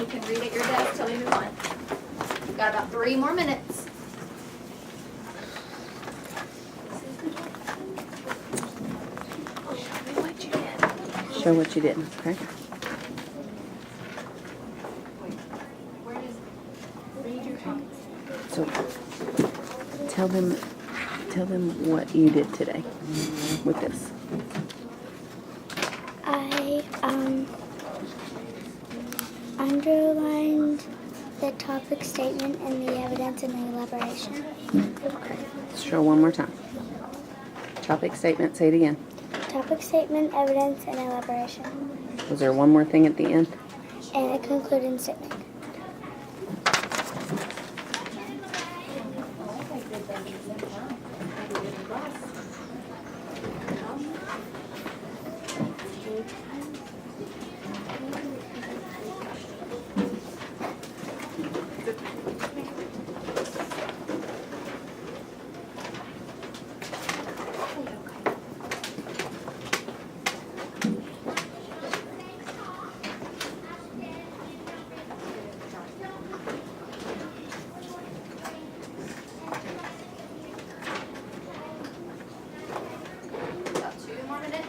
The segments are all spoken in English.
You can read at your desk till we move on. We've got about 3 more minutes. Show what you did, okay? So tell them what you did today with this. I underlined the topic statement and the evidence and the elaboration. Okay. Show one more time. Topic statement, say it again. Topic statement, evidence, and elaboration. Was there one more thing at the end? And a concluding statement. About 2 more minutes.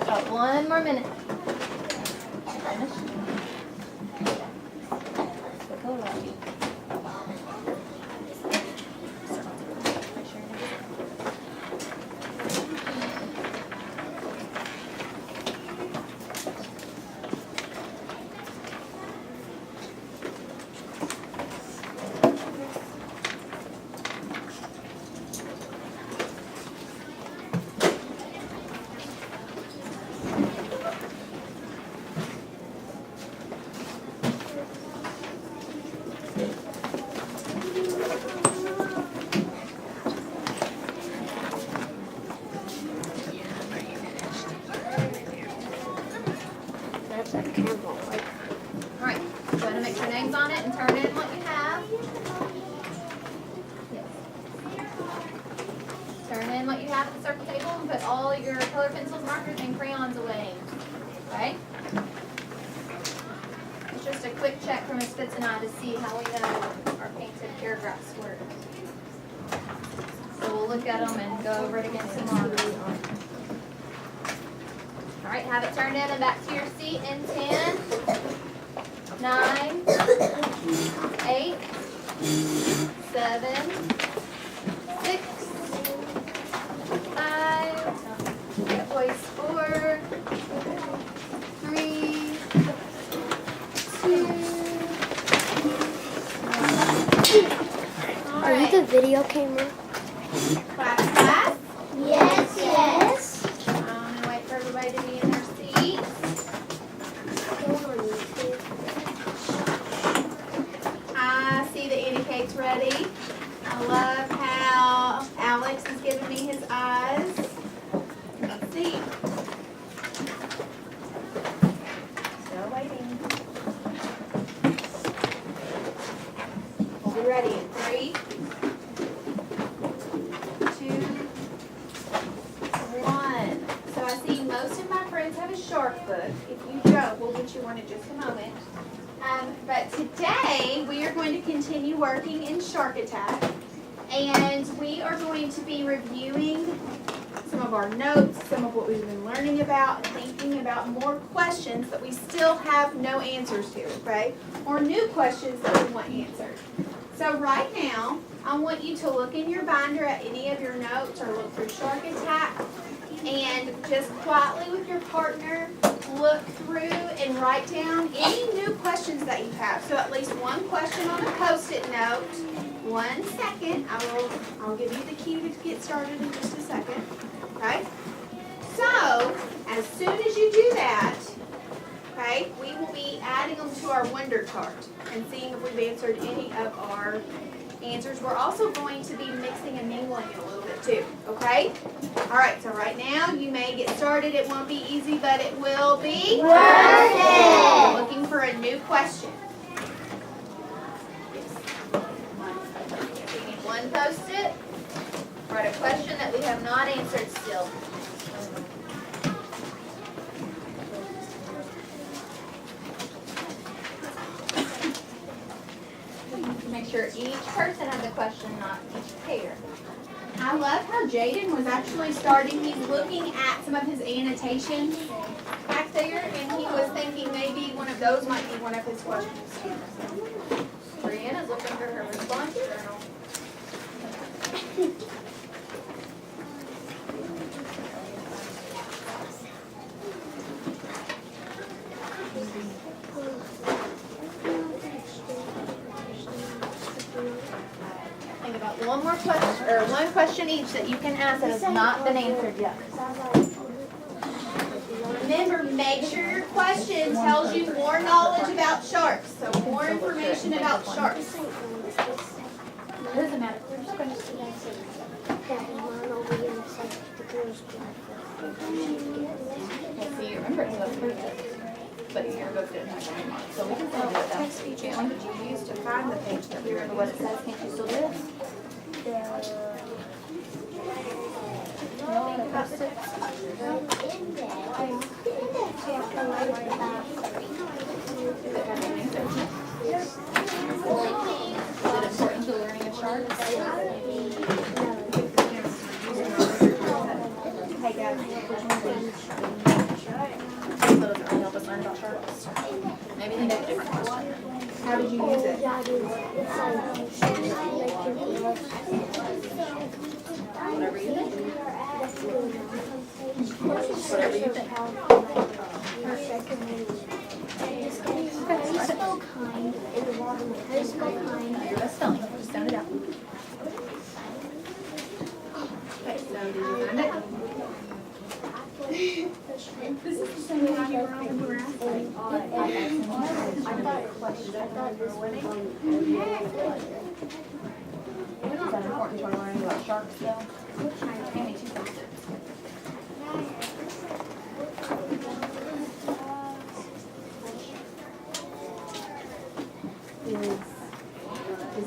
About 1 more minute. That's a Campbell. All right. Go ahead and make your names on it and turn in what you have. Turn in what you have at the circle table and put all your color pencils, markers, and crayons away. Okay? It's just a quick check from Ms. Fitz and I to see how we know our painted paragraphs work. So we'll look at them and go over it again tomorrow. All right, have it turned in and back to your seat in 10, 9, 8, 7, 6, 5, that boy's 4, 3, 2, Are you the video camera? class. Yes, yes. Wait for everybody to be in their seats. I see the indicates ready. I love how Alex is giving me his eyes. Let's see. Still waiting. We'll be ready in 3, 2, 1. So I see most of my friends have a sharp book. If you don't, we'll get you one in just a moment. But today, we are going to continue working in Shark Attack. And we are going to be reviewing some of our notes, some of what we've been learning about, thinking about more questions that we still have no answers to, okay? Or new questions that we want answered. So right now, I want you to look in your binder at any of your notes or look through Shark Attack and just quietly with your partner, look through and write down any new questions that you have. So at least one question on a Post-it note. 1 second. I'll give you the cue to get started in just a second. Okay? So, as soon as you do that, okay, we will be adding them to our Wonder Chart and seeing if we've answered any of our answers. We're also going to be mixing and mingling it a little bit too, okay? All right, so right now you may get started. It won't be easy, but it will be worth it. We're looking for a new question. We need one Post-it. Write a question that we have not answered still. Make sure each person has a question, not each pair. I love how Jaden was actually starting. He's looking at some of his annotations back there, and he was thinking maybe one of those might be one of his questions. Brianna's looking for her response journal. Think about one more question, or one question each that you can ask that has not been answered yet. Remember, make sure your question tells you more knowledge about sharks, so more information about sharks. Doesn't matter. Well, see, remember it's about birthday, but your book didn't have any on it, so we can still do it. That's the challenge. What did you use to find the page that we Remember what it says, can't you still do it? Is it important to learning of sharks? Hey guys, So does it really help us learn about sharks? Maybe think of a different question. how did you use it? Whatever you think. Whatever you think. Your best spelling. Just sound it out. Okay, so did you find it? This is the same way you were on when you were asking. Is that important for learning about sharks though? Hand me 2 Post-its.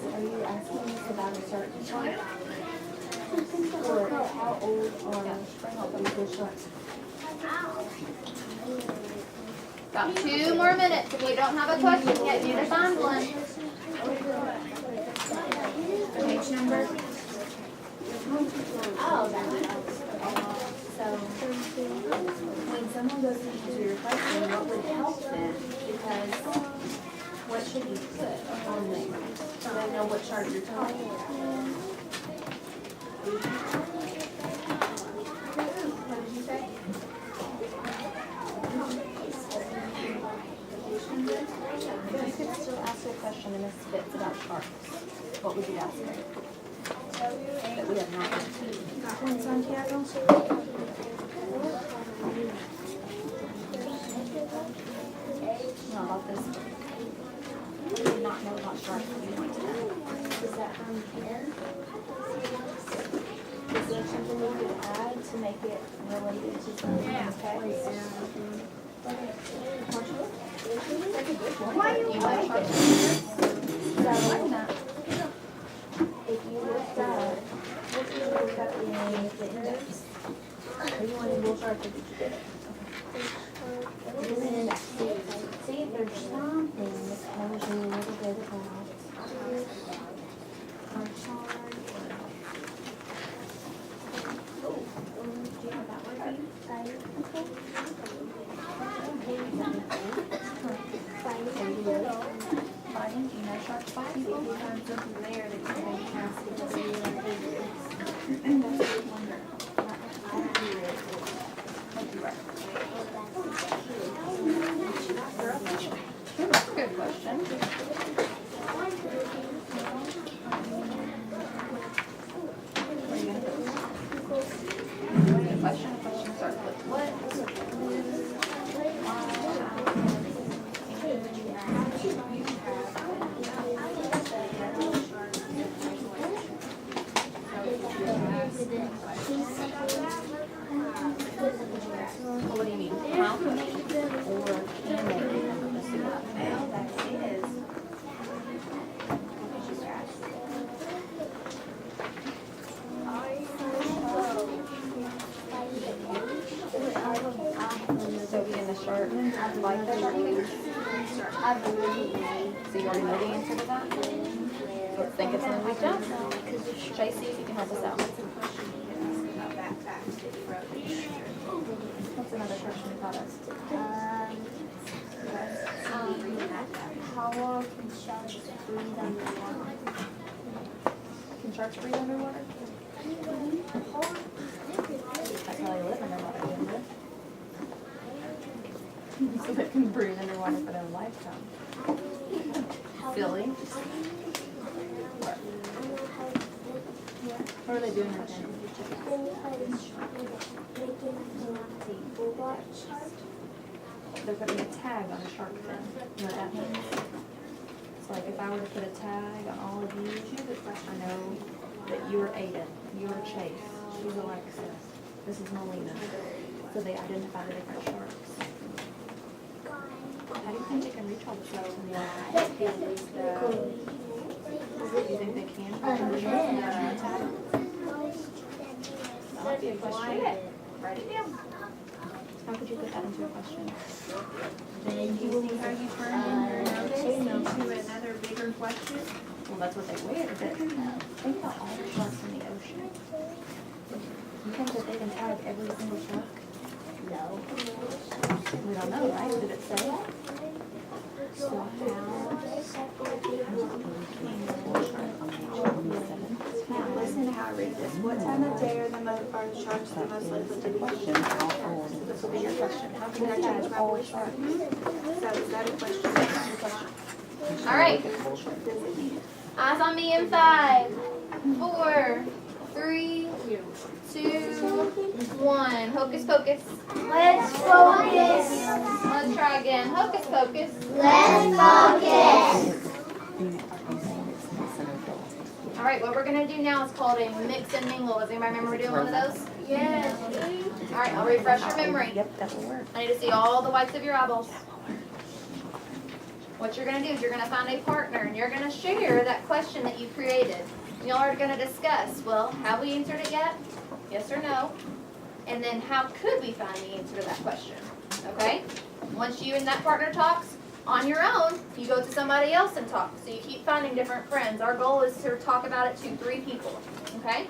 Are you asking us about a certain shark? Or how old are the sharks? About 2 more minutes. If we don't have a question yet, you need to find one. Page number? Oh, so when someone goes to answer your question, what would help them? Because what should you put on there so they know what shark you're talking about? What did you say? If you could still ask a question in a spits about sharks, what would you ask them? That we have not answered. Got one, Santiago? No, about this. What do you not know about sharks that you want to know? Is that from here? Is there something we could add to make it related to something? Why you You like like sharks? So, Learn that. if you looked up in the index, are you wanting bull shark or did you get it? In the index, see if there's something something there that you can ask because you Good question. Where are you gonna put? Question starts with what? What do you mean? How can they eat them or can they eat them? Well, that is. So in the shark, like the shark thing? So you already know the answer to that? Let's think it's in the week down. Tracy, if you can help us out. What's another question you thought of? How long can sharks breathe underwater? Can sharks breathe underwater? That's how they live underwater, isn't it? So they can breathe underwater for their lifetime. Silly. What are they doing right now? They're putting a tag on a shark fin. You know what that means? It's like if I were to put a tag on all of you, I know that you're Aiden, you're Chase, she's Alexis, this is Melina. So they identify the different sharks. How do you think they can reach all the sharks in the ocean? Do you think they can? That might be a question. Write it down. How could you put that into a question? Then you see how you turn in your notice into another bigger question? Well, that's what they wear, but think about all the sharks in the ocean. You think that they can tag every single shark? No. We don't know, right? Did it say? So how? Now listen to how I read this. What time of day are the sharks the most likely to be eaten? This will be your question. How can I tag all the sharks? So is that a question? All right. Eyes on me in 5, 4, 3, 2, 1. Hocus pocus. Let's focus. Let's try again. Hocus pocus. Let's focus. All right, what we're going to do now is called a mix and mingle. Does anybody remember doing one of those? Yes. All right, I'll refresh your memory. Yep, that will work. I need to see all the whites of your eyeballs. What you're going to do is you're going to find a partner and you're going to share that question that you created. Y'all are going to discuss, well, have we answered it yet? Yes or no? And then how could we find the answer to that question? Okay? Once you and that partner talks, on your own, you go to somebody else and talk. So you keep finding different friends. Our goal is to talk about it to 3 people. Okay?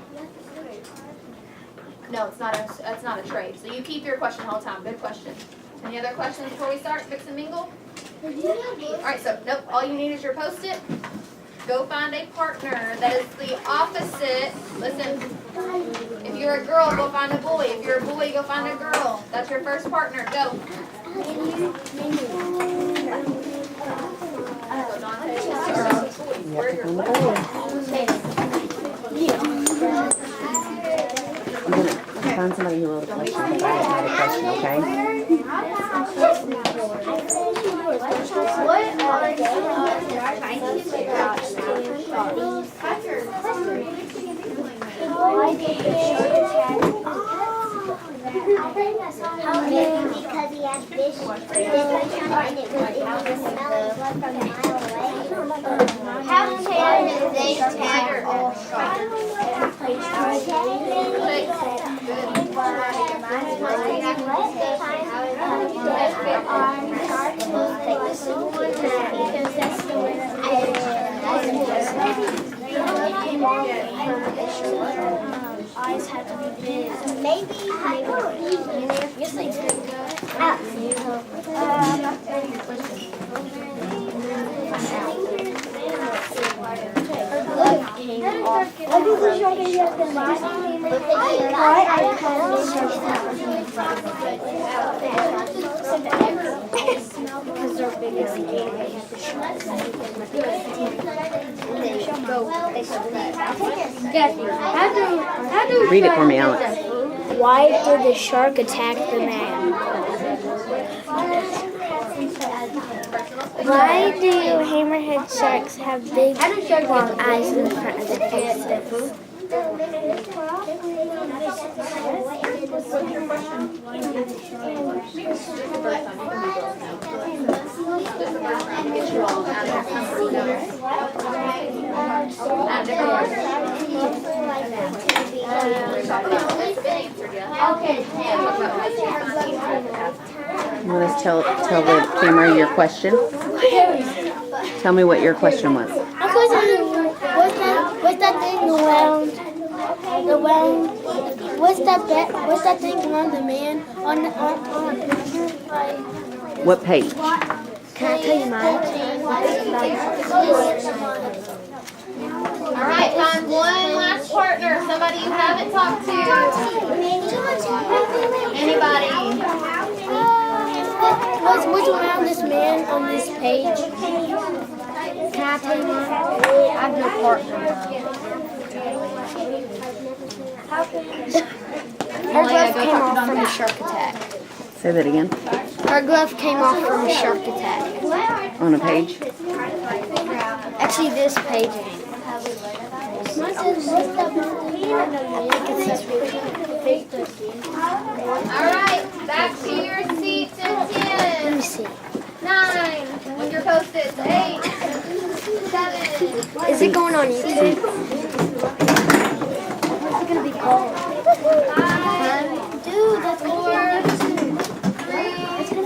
No, it's not a trade. So you keep your question the whole time. Good question. Any other questions before we start? Mix and mingle? Alright, so nope, all you need is your Post-it. Go find a partner that is the opposite. Listen, if you're a girl, go find a boy. If you're a boy, go find a girl. That's your first partner. Go. Where are your Find somebody who wrote a question and try to write a question, okay? Because he had fish and it was smelling blood from a mile away. How can they tag all eyes have to be big. Maybe yes, they do. came off. Why did the shark attack the man? Because they're big as the game. Read it for me, Alex. Why did the shark attack the man? Why do hammerhead sharks have big long eyes in the front of their face? You want us to tell the camera your question? Tell me what your question was. What's that thing around? What's that thing around the man on the picture? What page? Can I tell you mine? All right, find one last partner, somebody you haven't talked to. Anybody? What's around this man on this page? Can I tell you mine? I have no partner. Her glove came off from a shark attack. Say that again. Her glove came off from a shark attack. On a page? Actually, this page. All right, back to your seats in Let 10, me see. 9, with your post-its, 8, 7, Is it going on YouTube? What's it gonna be called? 5, Dude, that's 4, 3, 2,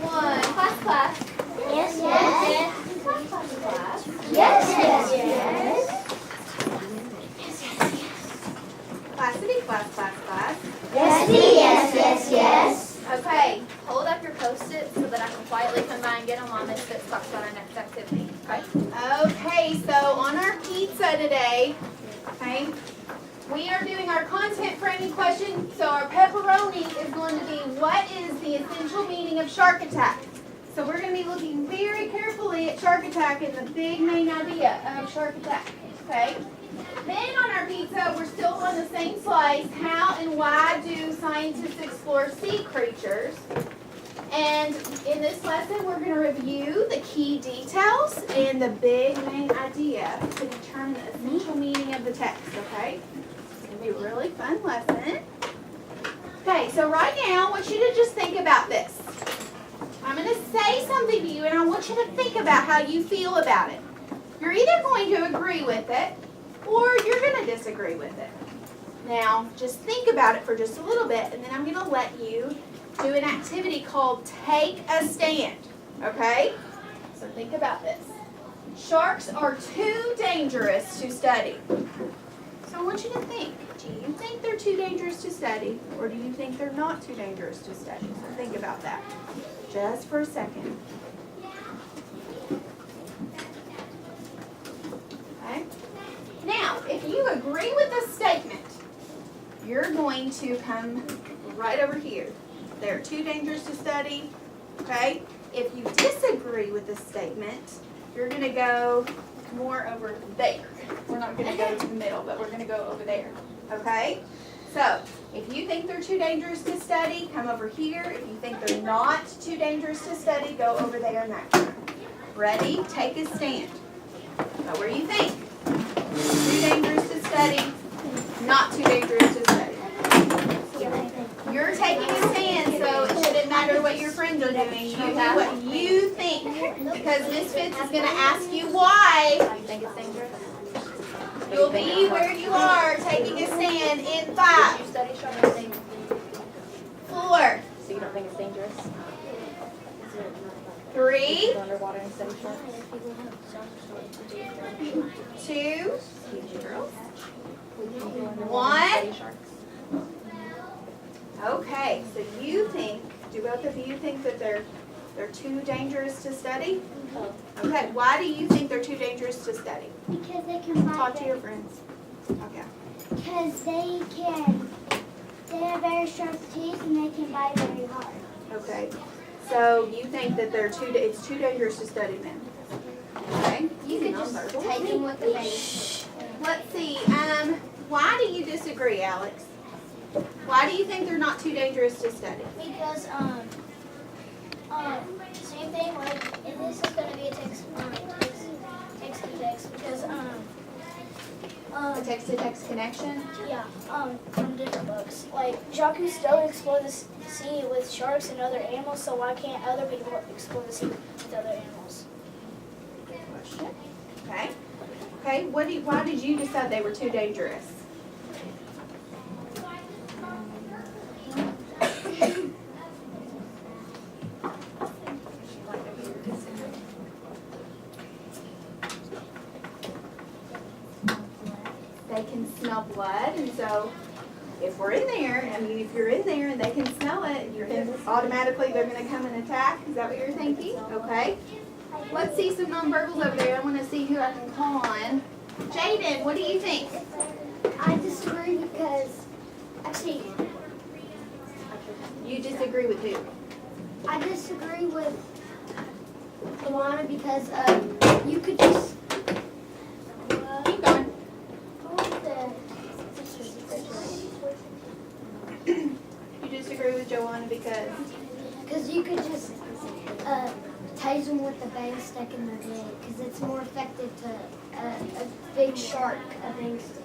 1. Class. Yes, Class. yes. Okay, hold up your post-its so that I can quietly come by and get them while Miss Fitz talks about our next activity. Okay, so on our pizza today, okay, we are doing our content framing question. So our pepperoni is going to be, what is the essential meaning of shark attack? So we're going to be looking very carefully at shark attack and the big main idea of shark attack, okay? Then on our pizza, we're still on the same slice. How and why do scientists explore sea creatures? And in this lesson, we're going to review the key details and the big main idea to determine the essential meaning of the text, okay? It's going to be a really fun lesson. Okay, so right now, I want you to just think about this. I'm going to say something to you, and I want you to think about how you feel about it. You're either going to agree with it, or you're going to disagree with it. Now, just think about it for just a little bit, and then I'm going to let you do an activity called Take a Stand, okay? So think about this. Sharks are too dangerous to study. So I want you to think. Do you think they're too dangerous to study, or do you think they're not too dangerous to study? So think about that just for a second. Okay? Now, if you agree with this statement, you're going to come right over here. They're too dangerous to study, okay? If you disagree with this statement, you're going to go more over there. We're not going to go to the middle, but we're going to go over there, okay? So, if you think they're too dangerous to study, come over here. If you think they're not too dangerous to study, go over there in that corner. Ready? Take a stand. Now, where do you think? Too dangerous to study, not too dangerous to study. You're taking a stand, so it shouldn't matter what your friends are doing. You do what you think, because Miss Fitz is going to ask you why. You think it's dangerous? You'll be where you are, taking a stand in 5, 4, So you don't think it's dangerous? 3, Underwater and study sharks? 2, 1. Okay, so you think, do both of you think that they're They're too dangerous to study? Okay, why do you think they're too dangerous to study? Because they can bite. Talk to your friends. Okay. Because they have very sharp teeth and they can bite very hard. Okay. So you think that it's too dangerous to study then? Okay. You could just take them with the base. Let's see. Why do you disagree, Alex? Why do you think they're not too dangerous to study? Because same thing like, and this is gonna be a text to text because A text-to-text connection? yeah, from different books. Like Jacques Cousteau explored the sea with sharks and other animals, so why can't other people explore the sea with other animals? Good question. Okay. Okay. Why did you decide they were too dangerous? They can smell blood, and so if we're in there, I mean, if you're in there and they can smell it, automatically they're going to come and attack. Is that what you're thinking? Okay. Let's see some nonverbals over there. I want to see who I can call on. Jaden, what do you think? I disagree because, actually, You disagree with who? I disagree with Luana because you could just. Keep going. You disagree with Joanna because? Because you could just tase them with the bang stick in their head because it's more effective to a big shark, a bang stick.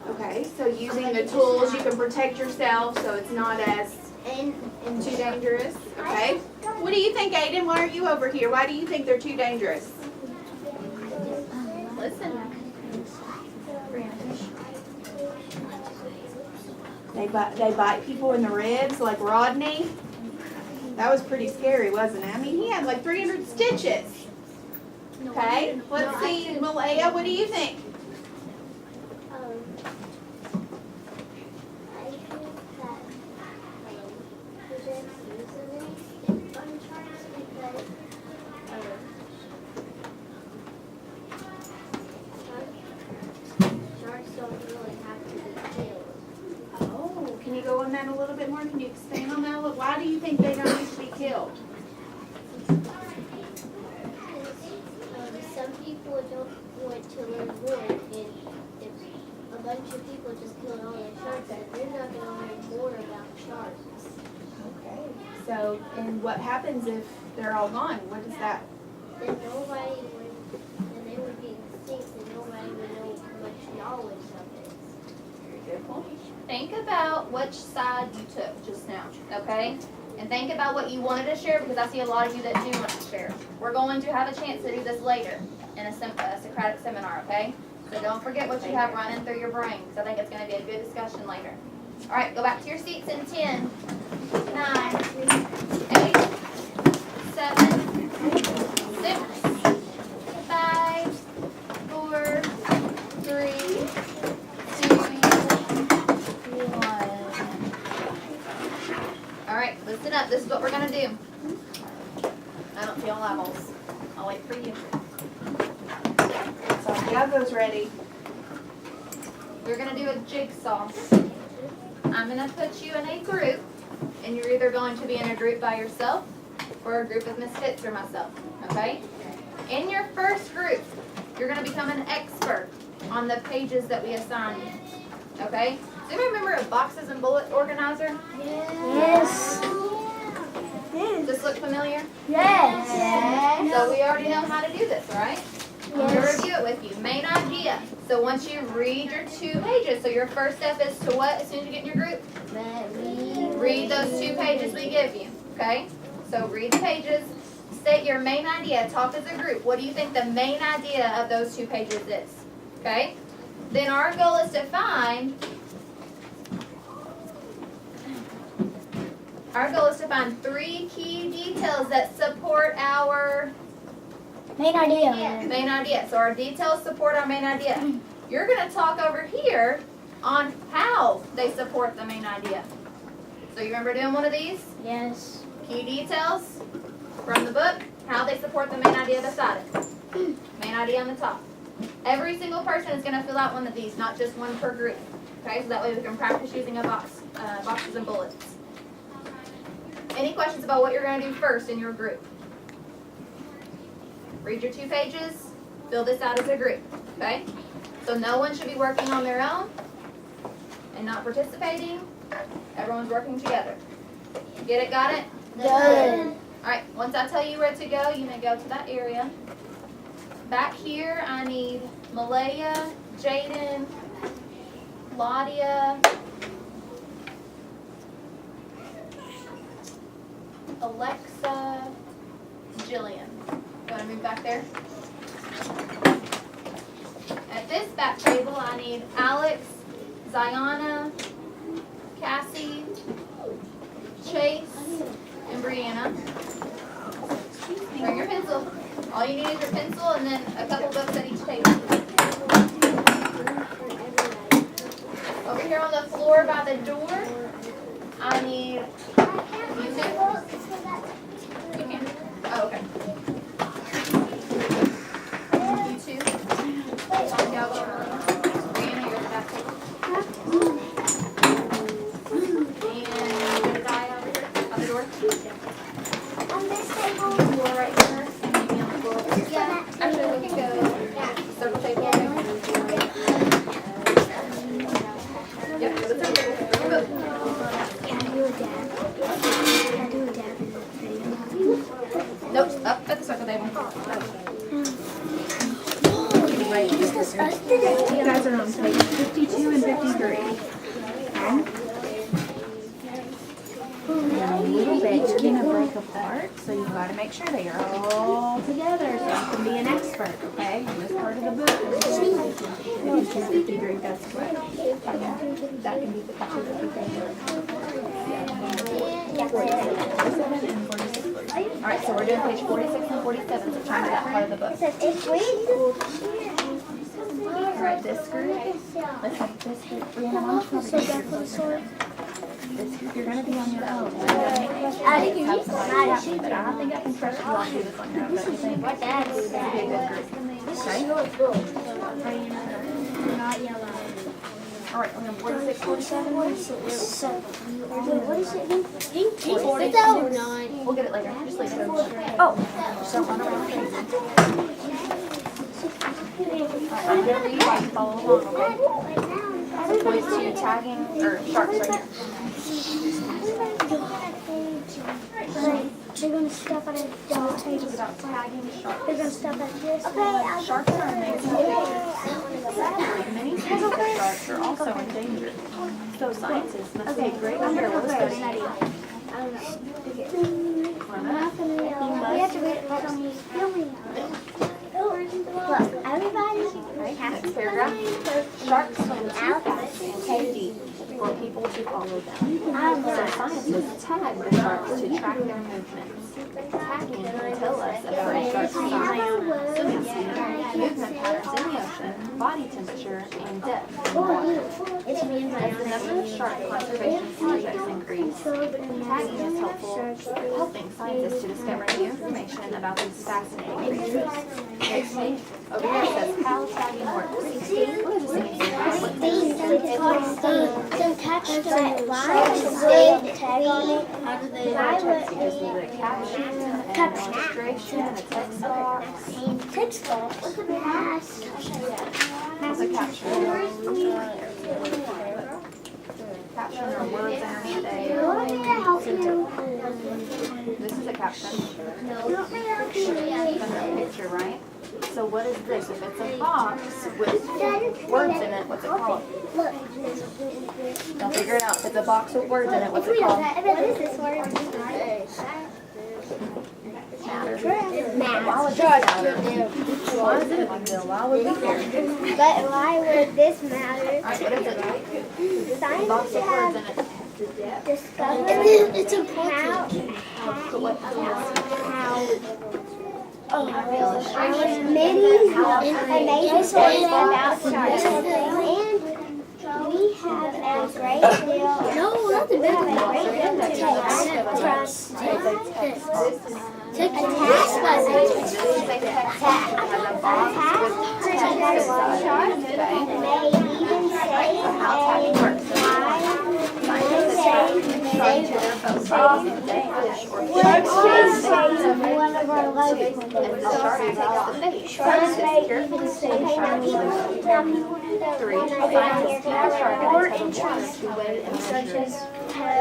Okay, so using the tools, you can protect yourself so it's not as And too dangerous. Okay. What do you think, Aiden? Why are you over here? Why do you think they're too dangerous? Listen. They bite people in the ribs like Rodney. That was pretty scary, wasn't it? I mean, he had like 300 stitches. Okay, let's see, Malaya, what do you think? I think that presents easily on sharks because sharks don't really have to be killed. Oh, can you go on that a little bit more? Can you expand on that a little? Why do you think they don't need to be killed? Some people don't want to learn more, and if a bunch of people just kill all the sharks, they're not going to learn more about sharks. Okay. So, and what happens if they're all gone? What is that? Then nobody would, and they would be extinct, and nobody would know much knowledge of it. Very good point. Think about which side you took just now, okay? And think about what you wanted to share, because I see a lot of you that do want to share. We're going to have a chance to do this later in a Socratic seminar, okay? So don't forget what you have running through your brain, because I think it's going to be a good discussion later. All right, go back to your seats in 10, 9, 8, 7, 6, 5, 4, 3, 2, 1. All right, listen up. This is what we're going to do. I don't feel levels. I'll wait for you. So, Yago's ready. We're going to do a jigsaw. I'm going to put you in a group, and you're either going to be in a group by yourself or a group of misfits or myself, okay? In your first group, you're going to become an expert on the pages that we assign you, okay? Does anybody remember a boxes and bullet organizer? Yes. Does this look familiar? Yes. So we already know how to do this, right? I'm going to review it with you. Main idea. So once you read your 2 pages, so your first step is to what as soon as you get in your group? Read those 2 pages we give you, okay? So read the pages, state your main idea, talk as a group. What do you think the main idea of those 2 pages is, okay? Then our goal is to find, our goal is to find 3 key details that support our Main idea. main idea. So our details support our main idea. You're going to talk over here on how they support the main idea. So you remember doing one of these? Yes. Key details? From the book, how they support the main idea beside it. Main idea on the top. Every single person is going to fill out one of these, not just one per group. Okay, so that way we can practice using a boxes and bullets. Any questions about what you're going to do first in your group? Read your 2 pages, fill this out as a group, okay? So no one should be working on their own and not participating. Everyone's working together. Get it, got it? Good. Alright, once I tell you where to go, you may go to that area. Back here, I need Malaya, Jaden, Claudia, Alexa, Jillian. You want to move back there? At this back table, I need Alex, Ziana, Cassie, Chase, and Brianna. Bring your pencil. All you need is your pencil and then a couple books at each table. Over here on the floor by the door, I need you two. You can. Oh, okay. You two. Brianna, you're at the back table. And Jediah over here by the door. On this table. Floor right here. And maybe on the floor over here. Yeah. Actually, we can go circle table. Yep, go to the circle table. Bring your book. Can I do a dab? Can I do a dab? Nope, up at the circle table. Is this us today? You guys are on page 52 and 53. And a little bit's gonna break apart, so you've got to make sure they are all together so you can be an expert, okay? In this part of the book. 53, that's what. That can be 52. Alright, so we're doing page 46 and 47, so try to that part of the book. It says if we Alright, this group. Listen, this group. Brianna, why don't you so down for the sword. This group, you're gonna be on your own. I think you need some But I don't think I can trust you all to do this on your own, don't you think? What that is Be a good group. Okay? not yellow. Alright, we're on 46, 47. What is it again? It's over 9. We'll get it later. Just leave it. Oh, just don't run around crazy. Alright, I'm gonna read while you follow along, okay? So point to tagging, or sharks right here. They're gonna stop at a dog. It's about tagging sharks. They're gonna stop at this. Sharks are amazing creatures. Sadly, many species of sharks are also endangered. So scientists must take great care when studying. We have to read it like somebody's filming. Look, everybody has to Paragraph. Sharks swim too fast and too deep for people to follow them. So scientists tag the sharks to track their movements. Tagging can tell us about a shark's size, swimming speed, movement patterns in the ocean, body temperature, and depth in the water. As the number of shark conservation projects increase, tagging is helping scientists to discover new information about these fascinating creatures. Next page. Over here it says how tagging works. What does this mean? So touch the line, tag on it. How do they text you? Just leave it a caption, and an illustration, and a text box. Text box. What's a pass? What's a caption? Caption or words underneath You want me to help you? This is a caption. You want me to help you? From the picture, right? So what is this? If it's a box with words in it, what's it called? Look. Don't figure it out. If it's a box with words in it, what's it called? What is this word? Matter. Math. Why would this matter? Why is it a big deal? Why would we care? But why would this matter? Alright, what is it? A box Science with words in have it. discovered It's important. many amazing stories about sharks. And we have a great deal. No, not the big one. Take a task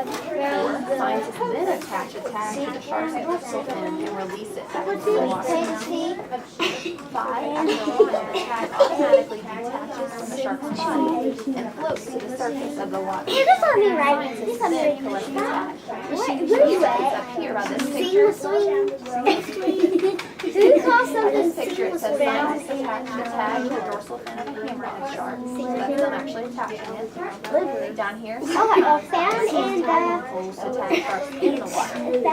Scientists then attach a tag to the shark's dorsal fin and release it back into the water. 5. After a while, the tag automatically detaches from the shark's body and floats to the surface of the water. This on me, right? This on Then me. collect the tag. What It's is that? up here by this picture. Do you call In something this picture, it says scientists attach the tag to the dorsal fin of a hammerhead shark. That's them actually attaching it. Down here, Okay, found in the holes to tag sharks in the water. found in the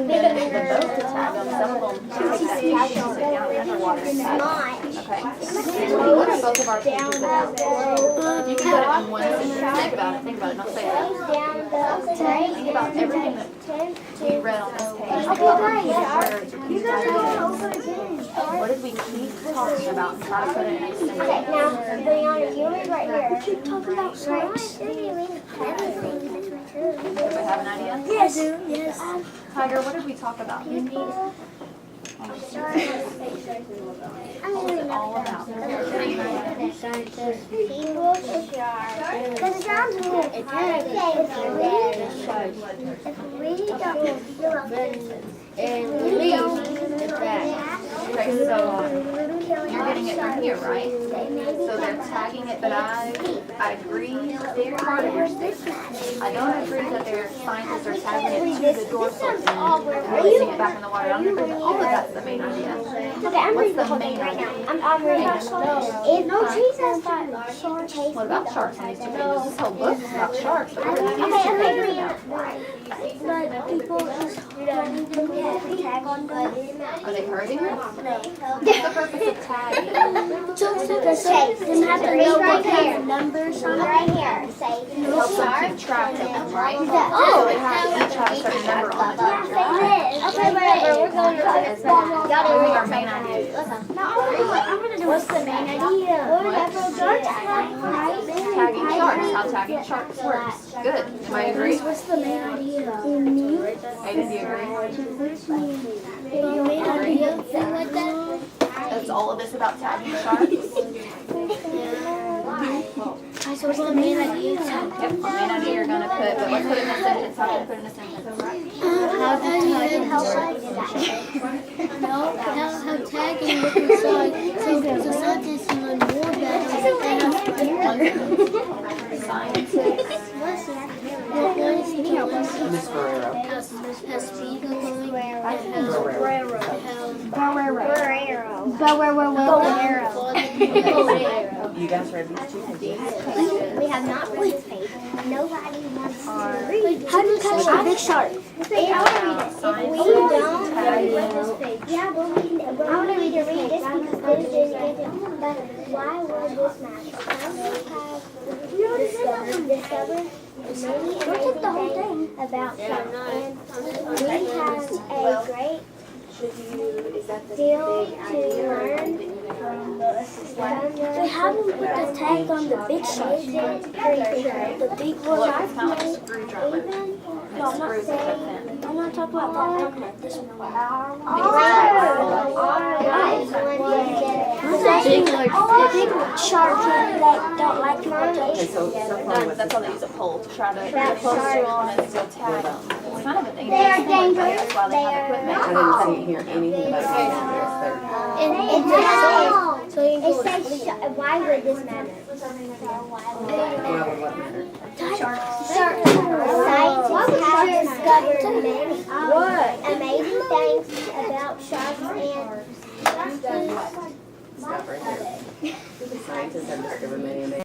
Then the boat to tag them. Some of them take that tag and sit down underwater and tag. not Okay. And what are both of our pages about? You can put it in one sentence. Think about it. Think about it. Don't say it. down the Think about everything that we read on this page. Think about words, repeat ideas. What did we keep talking about and try to put it in a Okay, sentence? now Brianna, you read right here. You talk about sharks. Does it have an idea? Yes. Yes. Tiger, what did we talk about? What's it all about? People to sharks. Because it sounds weird. It's Okay, so you're getting it from here, right? So they're tagging it, but I agree with part of your statement. I don't agree that their scientists are tagging it to the dorsal fin and releasing it back in the water. I don't agree that all of that's the main idea. Okay, I'm reading the whole thing right now. I'm reading it. No trees has sharks. What about sharks in these two pages? This whole book is about sharks, but what are these two Okay, pages about? but people just tag on the Are they hurting them? What's the purpose of tagging? Say, have to know what kind of numbers on right here. Say, It helps them keep track of them, right? Oh, So they have to each have a certain number on the tag. okay, whatever. We're going to What is our main idea? What's the main idea? Tagging sharks, how tagging sharks works. Good. Everybody agree? What's the main idea? Aiden, do you agree? Is all of this about tagging sharks? What's the main idea? Yep, the main idea you're gonna put, but let's put it in a sentence. How do you put it in a sentence? How tagging look inside so scientists can learn more about Miss Ferrero. has speed going, You guys read these two pages? We have not read this page. Nobody wants to read. How do you catch a big shark? If we don't read this page, yeah, we'll read it. I want to read this because this is but why would this matter? Discovered many amazing things about sharks, and we have a great deal to learn from the They haven't put the tag on the big shark. The big one. Look, it's kind of like a screwdriver. And it screws it up in. I'm not talking about that. I'm talking about this one. The big shark that don't like people Okay, touch. so far what That's how they use a pole to try to get close to them and still tag them. It's kind of a They are dangerous thing, but dangerous. that's why they have equipment. I didn't hear anything about So it says, why would this matter? why would what matter? Scientists have discovered many amazing things about sharks and Stop right there. Scientists have discovered many amazing